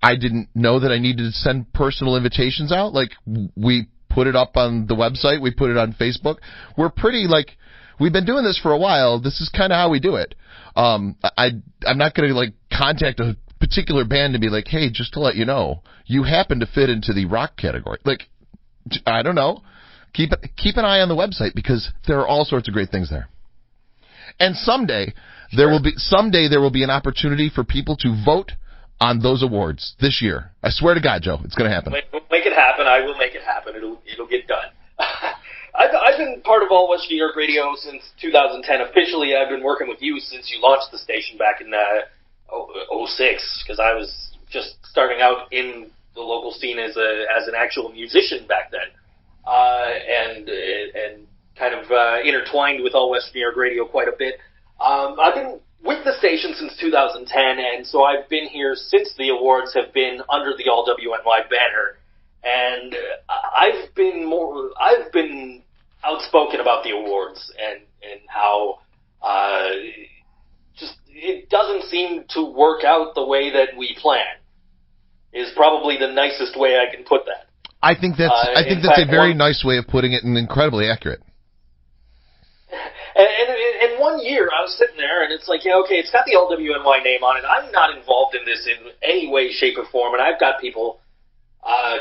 S2: I didn't know that I needed to send personal invitations out. We put it up on the website. We put it on Facebook. We're pretty, we've been doing this for a while. This is kind of how we do it. I'm not going to, contact a particular band and be like, hey, just to let you know, you happen to fit into the rock category. I don't know. Keep an eye on the website because there are all sorts of great things there. And someday there will be an opportunity for people to vote on those awards this year. I swear to God, Joe, it's going to happen.
S4: Make it happen. I will make it happen. It'll get done. I've been part of All West New York Radio since 2010. Officially, I've been working with you since you launched the station back in 06, because I was just starting out in the local scene as an actual musician back then, and kind of intertwined with All West New York Radio quite a bit. I've been with the station since 2010, and so I've been here since the awards have been under the All WNY banner, and I've been outspoken about the awards and how just it doesn't seem to work out the way that we plan. Is probably the nicest way I can put that.
S2: I think that's a very nice way of putting it and incredibly accurate.
S4: And one year I was sitting there and it's like, yeah, okay, it's got the LWNY name on it. I'm not involved in this in any way, shape, or form, and I've got people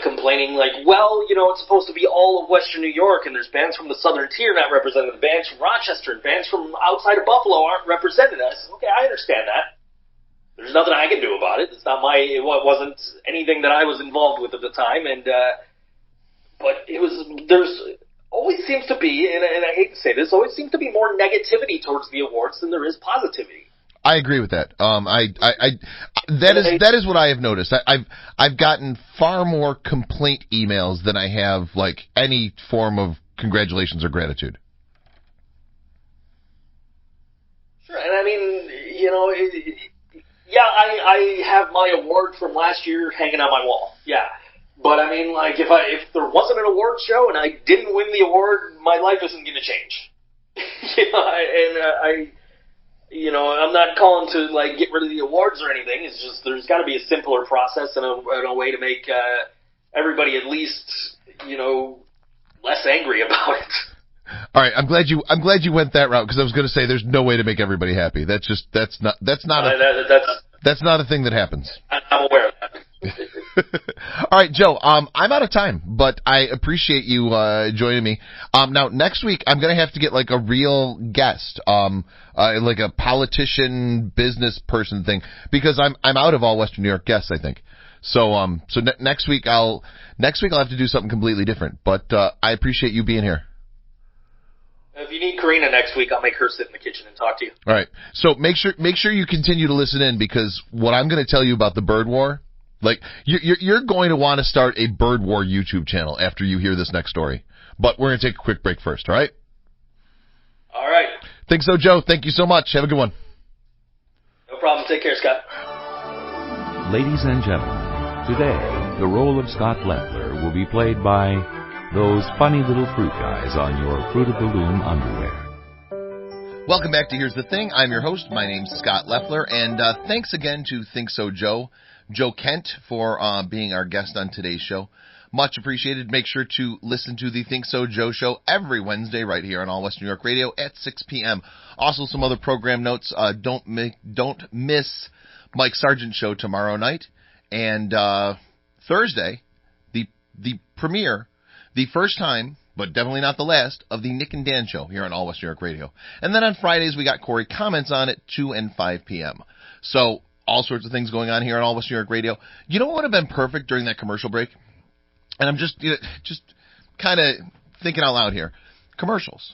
S4: complaining well, it's supposed to be all of Western New York, and there's bands from the Southern Tier not represented, and bands from Rochester, and bands from outside of Buffalo aren't represented. I said, okay, I understand that. There's nothing I can do about it. It wasn't anything that I was involved with at the time, but there's always seems to be, and I hate to say this, always seems to be more negativity towards the awards than there is positivity.
S2: I agree with that. That is what I have noticed. I've gotten far more complaint emails than I have any form of congratulations or gratitude.
S4: Sure, and I mean, yeah, I have my award from last year hanging on my wall. Yeah. But I mean, if there wasn't an award show and I didn't win the award, my life isn't going to change. I'm not calling to get rid of the awards or anything. It's just there's got to be a simpler process and a way to make everybody at least less angry about it.
S2: All right, I'm glad you went that route because I was going to say there's no way to make everybody happy. That's not a thing that happens.
S4: I'm aware of that.
S2: All right, Joe. I'm out of time, but I appreciate you joining me. Now next week I'm going to have to get a real guest, like a politician, business person thing, because I'm out of all Western New York guests, I think. So next week I'll have to do something completely different. But I appreciate you being here.
S4: If you need Karina next week, I'll make her sit in the kitchen and talk to you.
S2: All right. So make sure you continue to listen in, because what I'm going to tell you about the bird war, you're going to want to start a bird war YouTube channel after you hear this next story. But we're going to take a quick break first, all right?
S4: All right.
S2: Think so, Joe. Thank you so much. Have a good one.
S4: No problem. Take care, Scott.
S3: Ladies and gentlemen, today the role of Scott Leffler will be played by those funny little fruit guys on your Fruit of the Loom underwear.
S2: Welcome back to Here's the Thing. I'm your host. My name's Scott Leffler, and thanks again to ThinkSoJoe, Joe Kent, for being our guest on today's show. Much appreciated. Make sure to listen to the ThinkSoJoe show every Wednesday right here on All West New York Radio at 6 p.m. Also, some other program notes. Don't miss Mike Sargent's show tomorrow night. And Thursday, the premiere, the first time, but definitely not the last, of the Nick and Dan show here on All West New York Radio. And then on Fridays, we got Corey Comments on at 2 and 5 p.m. So, all sorts of things going on here on All West New York Radio. You know what would have been perfect during that commercial break? And I'm just kind of thinking out loud here. Commercials.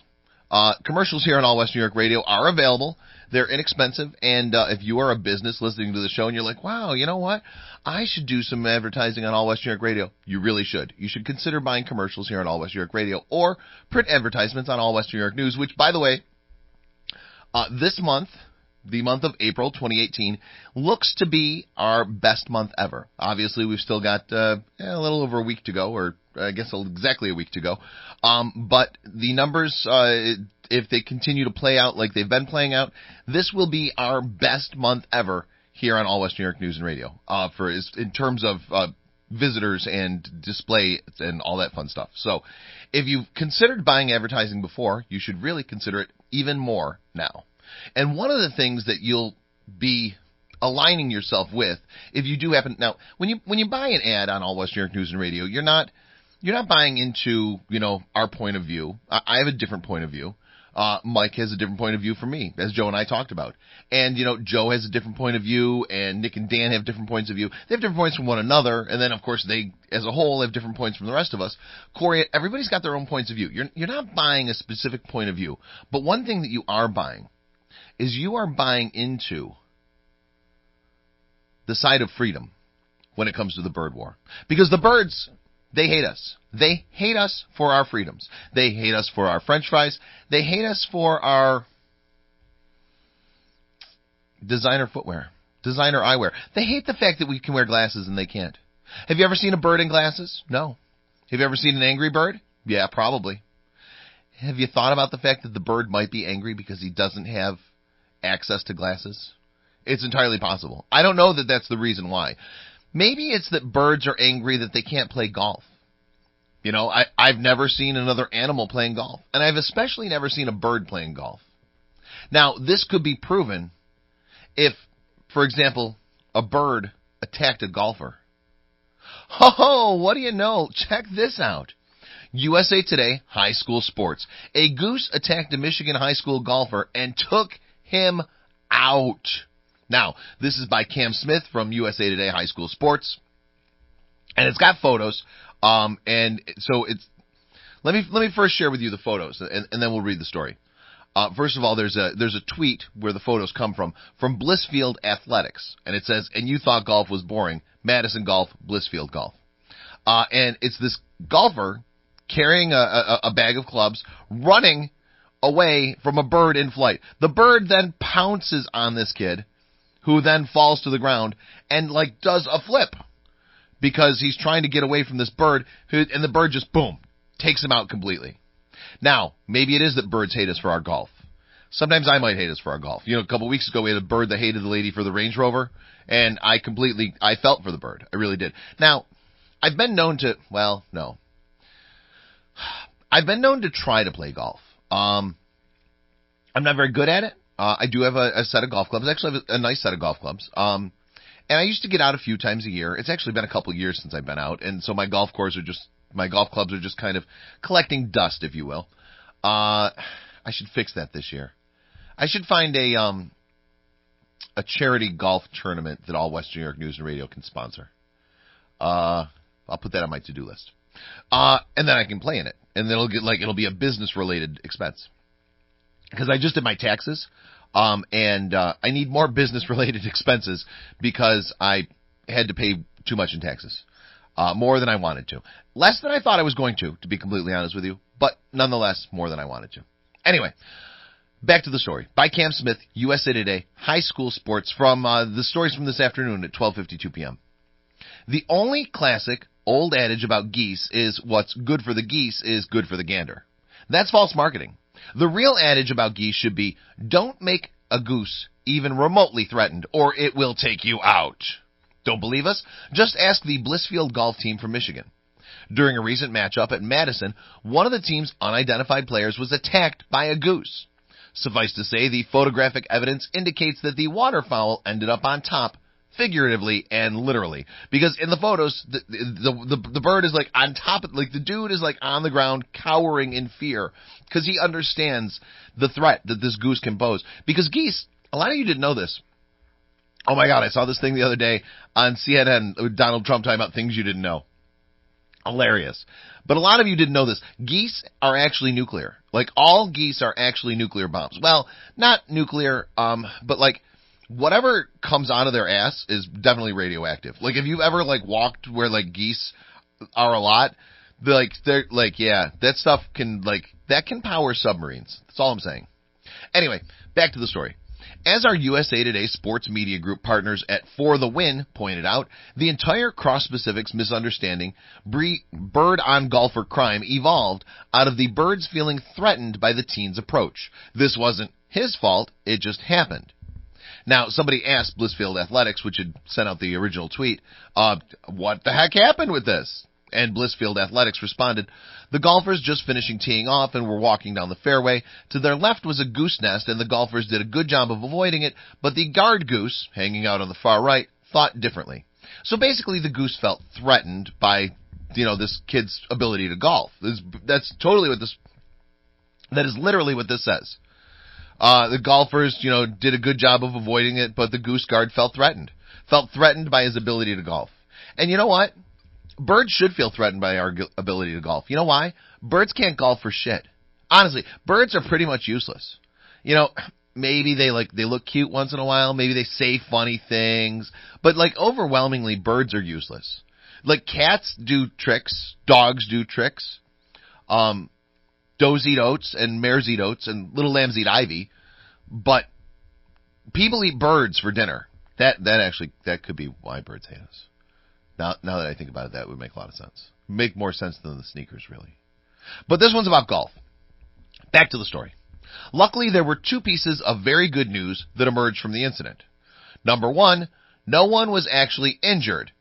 S2: Commercials here on All West New York Radio are available. They're inexpensive. And if you are a business listening to the show and you're like, wow, you know what? I should do some advertising on All West New York Radio. You really should. You should consider buying commercials here on All West New York Radio or print advertisements on All West New York News, which, by the way, this month, the month of April 2018, looks to be our best month ever. Obviously, we've still got a little over a week to go, or I guess exactly a week to go. But the numbers, if they continue to play out like they've been playing out, this will be our best month ever here on All West New York News and Radio, in terms of visitors and display and all that fun stuff. So if you've considered buying advertising before, you should really consider it even more now. And one of the things that you'll be aligning yourself with, if you do happen now, when you buy an ad on All West New York News and Radio, you're not buying into our point of view. I have a different point of view. Mike has a different point of view from me, as Joe and I talked about. And Joe has a different point of view, and Nick and Dan have different points of view. They have different points from one another, and then of course they, as a whole, have different points from the rest of us. Corey, everybody's got their own points of view. You're not buying a specific point of view, but one thing that you are buying is you are buying into the side of freedom when it comes to the bird war. Because the birds, they hate us. They hate us for our freedoms. They hate us for our French fries. They hate us for our designer footwear, designer eyewear. They hate the fact that we can wear glasses and they can't. Have you ever seen a bird in glasses? No. Have you ever seen an angry bird? Yeah, probably. Have you thought about the fact that the bird might be angry because he doesn't have access to glasses? It's entirely possible. I don't know that that's the reason why. Maybe it's that birds are angry that they can't play golf. I've never seen another animal playing golf, and I've especially never seen a bird playing golf. Now, this could be proven if, for example, a bird attacked a golfer. Oh, what do you know? Check this out. USA Today, high school sports. A goose attacked a Michigan high school golfer and took him out. Now, this is by Cam Smith from USA Today High School Sports, and it's got photos. And so it's. Let me first share with you the photos, and then we'll read the story. First of all, there's a tweet where the photos come from Blissfield Athletics, and it says, "And you thought golf was boring? Madison Golf, Blissfield Golf." And it's this golfer carrying a bag of clubs, running away from a bird in flight. The bird then pounces on this kid, who then falls to the ground and does a flip because he's trying to get away from this bird, and the bird just, boom, takes him out completely. Now, maybe it is that birds hate us for our golf. Sometimes I might hate us for our golf. A couple weeks ago we had a bird that hated the lady for the Range Rover, and I felt for the bird. I really did. Now, I've been known to try to play golf. I'm not very good at it. I do have a set of golf clubs. I actually have a nice set of golf clubs. And I used to get out a few times a year. It's actually been a couple of years since I've been out, and so my golf clubs are just kind of collecting dust, if you will. I should fix that this year. I should find a charity golf tournament that All West New York News and Radio can sponsor. I'll put that on my to-do list. And then I can play in it, and then it'll be a business-related expense. Because I just did my taxes, and I need more business-related expenses because I had to pay too much in taxes, more than I wanted to. Less than I thought I was going to be completely honest with you, but nonetheless, more than I wanted to. Anyway, back to the story. By Cam Smith, USA Today, high school sports, from the stories from this afternoon at 12:52 p.m. The only classic old adage about geese is what's good for the geese is good for the gander. That's false marketing. The real adage about geese should be, don't make a goose even remotely threatened, or it will take you out. Don't believe us? Just ask the Blissfield golf team from Michigan. During a recent matchup at Madison, one of the team's unidentified players was attacked by a goose. Suffice to say, the photographic evidence indicates that the waterfowl ended up on top, figuratively and literally. Because in the photos, the bird is like on top, like the dude is like on the ground cowering in fear because he understands the threat that this goose can pose. Because geese, a lot of you didn't know this. Oh my God, I saw this thing the other day on CNN with Donald Trump talking about things you didn't know. Hilarious. But a lot of you didn't know this. Geese are actually nuclear. Like, all geese are actually nuclear bombs. Well, not nuclear, but like, whatever comes out of their ass is definitely radioactive. Like, if you've ever, like, walked where, like, geese are a lot, they're like, yeah, that stuff can, like, that can power submarines. That's all I'm saying. Anyway, back to the story. As our USA Today sports media group partners at For the Win pointed out, the entire cross-Pacific's misunderstanding, bird-on-golfer crime evolved out of the birds feeling threatened by the teen's approach. This wasn't his fault, it just happened. Now, somebody asked Blissfield Athletics, which had sent out the original tweet, what the heck happened with this? And Blissfield Athletics responded, the golfers just finishing teeing off and were walking down the fairway. To their left was a goose nest, and the golfers did a good job of avoiding it, but the guard goose, hanging out on the far right, thought differently. So basically the goose felt threatened by, this kid's ability to golf. That's totally what that is literally what this says. The golfers, did a good job of avoiding it, but the goose guard felt threatened by his ability to golf. And you know what? Birds should feel threatened by our ability to golf. You know why? Birds can't golf for shit. Honestly, birds are pretty much useless. Maybe they look cute once in a while. Maybe they say funny things. But overwhelmingly, birds are useless. Like, cats do tricks. Dogs do tricks. Does eat oats and mares eat oats and little lambs eat ivy. But people eat birds for dinner. That could be why birds hate us. Now that I think about it, that would make a lot of sense. Make more sense than the sneakers, really. But this one's about golf. Back to the story. Luckily, there were two pieces of very good news that emerged from the incident. Number one, no one was actually injured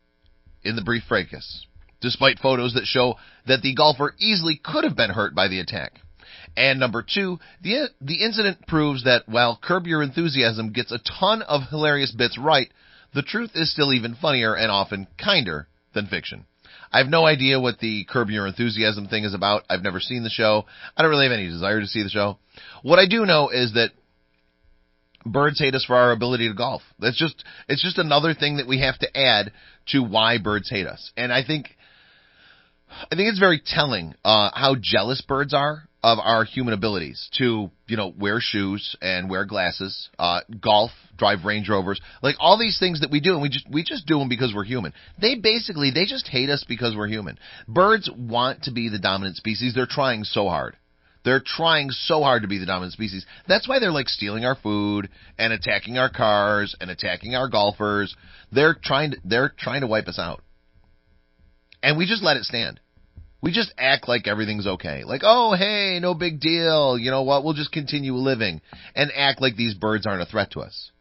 S2: in the brief fracas, despite photos that show that the golfer easily could have been hurt by the attack. And number two, the incident proves that while Curb Your Enthusiasm gets a ton of hilarious bits right, the truth is still even funnier and often kinder than fiction. I have no idea what the Curb Your Enthusiasm thing is about. I've never seen the show. I don't really have any desire to see the show. What I do know is that birds hate us for our ability to golf. It's just another thing that we have to add to why birds hate us. And I think it's very telling how jealous birds are of our human abilities to, wear shoes and wear glasses, golf, drive Range Rovers, like all these things that we do, and we just do them because we're human. They just hate us because we're human. Birds want to be the dominant species. They're trying so hard. They're trying so hard to be the dominant species. That's why they're stealing our food and attacking our cars and attacking our golfers. They're trying to wipe us out. And we just let it stand. We just act like everything's okay. Like, oh, hey, no big deal. You know what? We'll just continue living and act like these birds aren't a threat to us.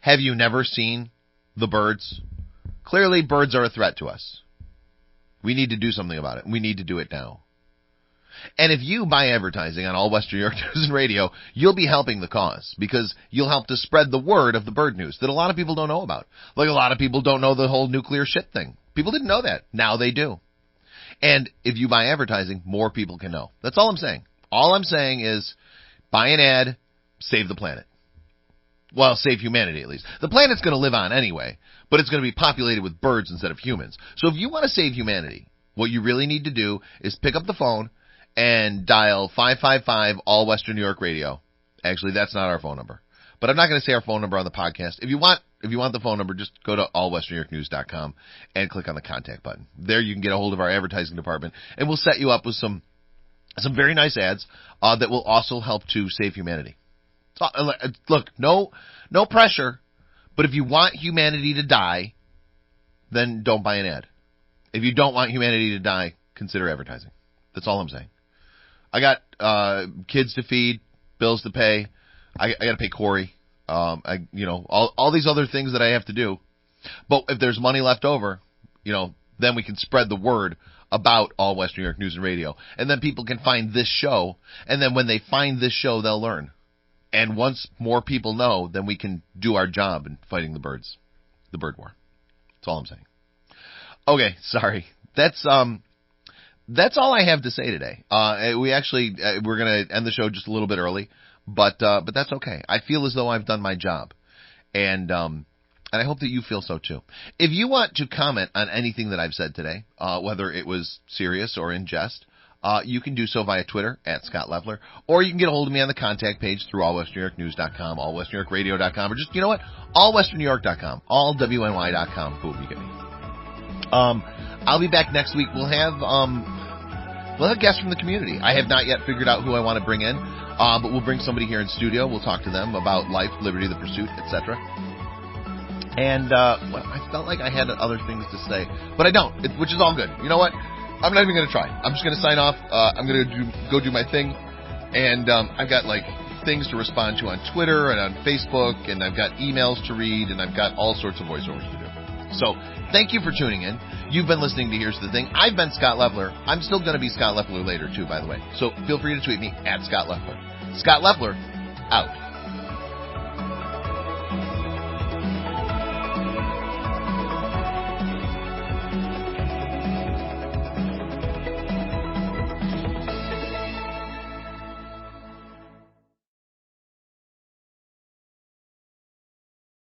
S2: Have you never seen the birds? Clearly, birds are a threat to us. We need to do something about it. We need to do it now. And if you buy advertising on All Western New York News and Radio, you'll be helping the cause because you'll help to spread the word of the bird news that a lot of people don't know about. Like, a lot of people don't know the whole nuclear shit thing. People didn't know that. Now they do. And if you buy advertising, more people can know. That's all I'm saying. All I'm saying is buy an ad, save the planet. Well, save humanity at least. The planet's going to live on anyway, but it's going to be populated with birds instead of humans. So if you want to save humanity, what you really need to do is pick up the phone and dial 555 All Western New York Radio. Actually, that's not our phone number. But I'm not going to say our phone number on the podcast. If you want the phone number, just go to allwesternnewyorknews.com and click on the contact button. There you can get a hold of our advertising department, and we'll set you up with some very nice ads that will also help to save humanity. So, look, no pressure, but if you want humanity to die, then don't buy an ad. If you don't want humanity to die, consider advertising. That's all I'm saying. I got kids to feed, bills to pay. I got to pay Corey. All these other things that I have to do. But if there's money left over, then we can spread the word about All Western New York News and Radio. And then people can find this show, and then when they find this show, they'll learn. And once more people know, then we can do our job in fighting the birds. The bird war. That's all I'm saying. Okay, sorry. That's all I have to say today. We're going to end the show just a little bit early, but that's okay. I feel as though I've done my job. And I hope that you feel so too. If you want to comment on anything that I've said today, whether it was serious or in jest, you can do so via Twitter @ScottLeffler, or you can get a hold of me on the contact page through allwesternNewYorkNews.com, allwesternNewYorkRadio.com, or just, you know what, allwesternNewYork.com, allwny.com. Boom, you get me. I'll be back next week. We'll have guests from the community. I have not yet figured out who I want to bring in, but we'll bring somebody here in studio. We'll talk to them about life, liberty, the pursuit, etc. And I felt like I had other things to say, but I don't, which is all good. You know what? I'm not even going to try. I'm just going to sign off. I'm going to go do my thing, and I've got like things to respond to on Twitter and on Facebook, and I've got emails to read, and I've got all sorts of voiceovers to do. So thank you for tuning in. You've been listening to Here's the Thing. I've been Scott Leffler. I'm still going to be Scott Leffler later, too, by the way. So feel free to tweet me @ScottLeffler. Scott Leffler, out.